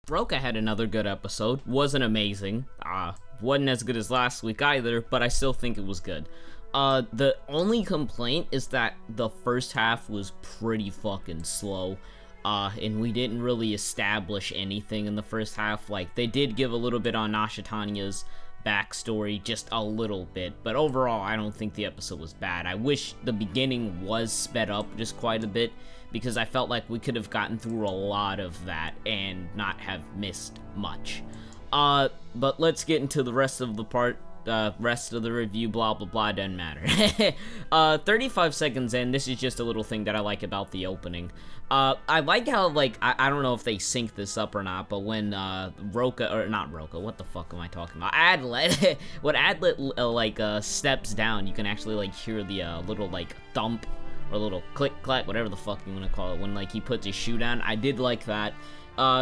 Rokka had another good episode. Wasn't amazing. Wasn't as good as last week either, but I still think it was good. The only complaint is that the first half was pretty fucking slow. And we didn't really establish anything in the first half. Like, they did give a little bit on Nashatanya's backstory, just a little bit, but overall, I don't think the episode was bad. I wish the beginning was sped up just quite a bit, because I felt like we could have gotten through a lot of that and not have missed much. But let's get into the rest of the review, blah blah blah, doesn't matter. 35 seconds in, this is just a little thing that I like about the opening. I like how, like, I don't know if they sync this up or not, but when Rokka, or not Rokka, what the fuck am I talking about? Adlet, when Adlet steps down, you can actually like hear the little like thump or little click clack, whatever the fuck you want to call it, when like he puts his shoe down. I did like that.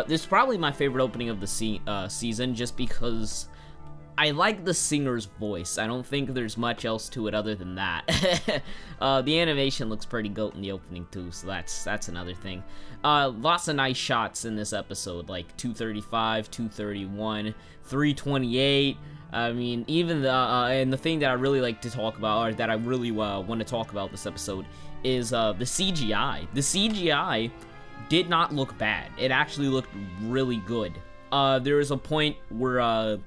This is probably my favorite opening of the season, just because I like the singer's voice. I don't think there's much else to it other than that. The animation looks pretty goat in the opening too, so that's another thing. Lots of nice shots in this episode, like 235, 231, 328. I mean, even the and the thing that I really like to talk about, or that I really want to talk about this episode, is the CGI. The CGI did not look bad. It actually looked really good. There was a point where I'm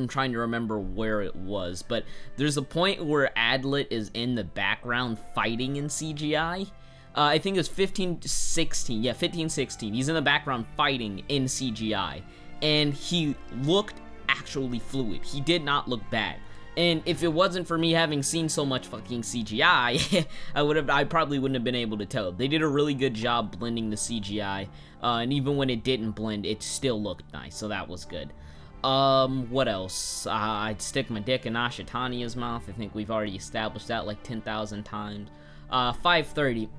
trying to remember where it was, but there's a point where Adlet is in the background fighting in CGI. I think it's 15-16. Yeah, 15-16. He's in the background fighting in CGI, and he looked actually fluid. He did not look bad. And if it wasn't for me having seen so much fucking CGI, I probably wouldn't have been able to tell. They did a really good job blending the CGI, and even when it didn't blend, it still looked nice, so that was good. What else? I'd stick my dick in Nashatanya's mouth. I think we've already established that like 10,000 times. 5:30.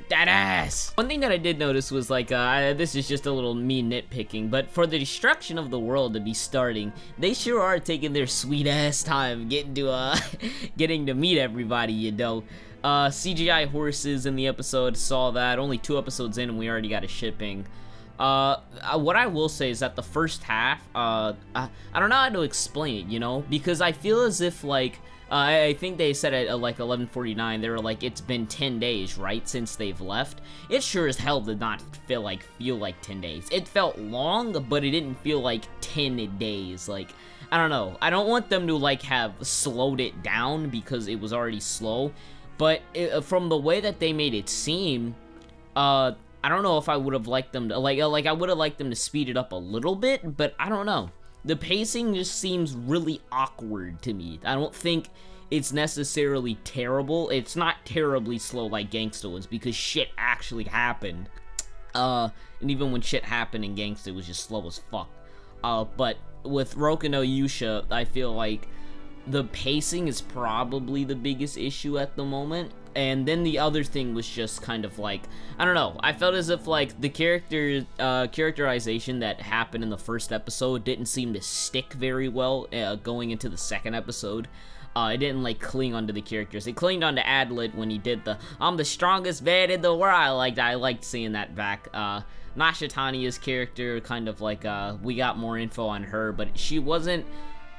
That ass! One thing that I did notice was, like, this is just a little me nitpicking, but for the destruction of the world to be starting, they sure are taking their sweet ass time getting to meet everybody, you know. CGI horses in the episode, saw that. Only 2 episodes in and we already got a shipping. What I will say is that the first half, I don't know how to explain it, you know, because I feel as if, like, I think they said at, like, 11:49, they were like, it's been 10 days, right, since they've left. It sure as hell did not feel like 10 days. It felt long, but it didn't feel like 10 days, like, I don't know. I don't want them to, like, have slowed it down because it was already slow, but from the way that they made it seem, I don't know if I would have liked them to, like I would have liked them to speed it up a little bit, but I don't know. The pacing just seems really awkward to me. I don't think it's necessarily terrible. It's not terribly slow like Gangsta was, because shit actually happened. And even when shit happened in Gangsta, it was just slow as fuck. But with Rokka no Yuusha, I feel like the pacing is probably the biggest issue at the moment. And then the other thing was just kind of like, I don't know, I felt as if like the characterization that happened in the first episode didn't seem to stick very well going into the second episode. It didn't like cling onto the characters. It clinged onto Adlet when he did the "I'm the strongest man in the world." I liked seeing that back. Nashatanya's character, kind of like we got more info on her, but she wasn't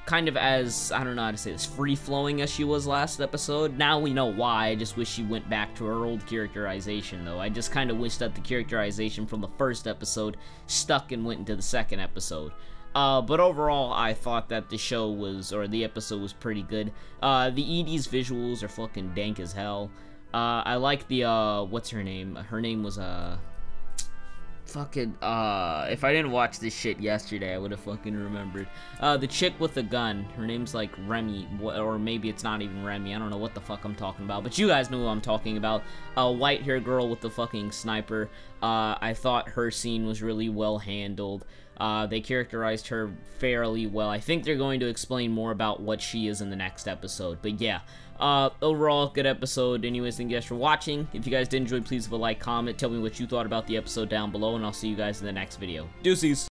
kind of as, I don't know how to say this, free-flowing as she was last episode. Now we know why. I just wish she went back to her old characterization, though. I just kind of wish that the characterization from the first episode stuck and went into the second episode. But overall, I thought that the show was, or the episode was pretty good. The ED's visuals are fucking dank as hell. I like the, what's her name? Her name was, fucking, if I didn't watch this shit yesterday, I would have fucking remembered. The chick with the gun, her name's like Remy, or maybe it's not even Remy, I don't know what the fuck I'm talking about, but you guys know who I'm talking about. A white-haired girl with the fucking sniper. I thought her scene was really well handled. They characterized her fairly well. I think they're going to explain more about what she is in the next episode, but yeah. Overall, good episode. Anyways, thank you guys for watching. If you guys did enjoy, please leave a like, comment, tell me what you thought about the episode down below, and I'll see you guys in the next video. Deuces!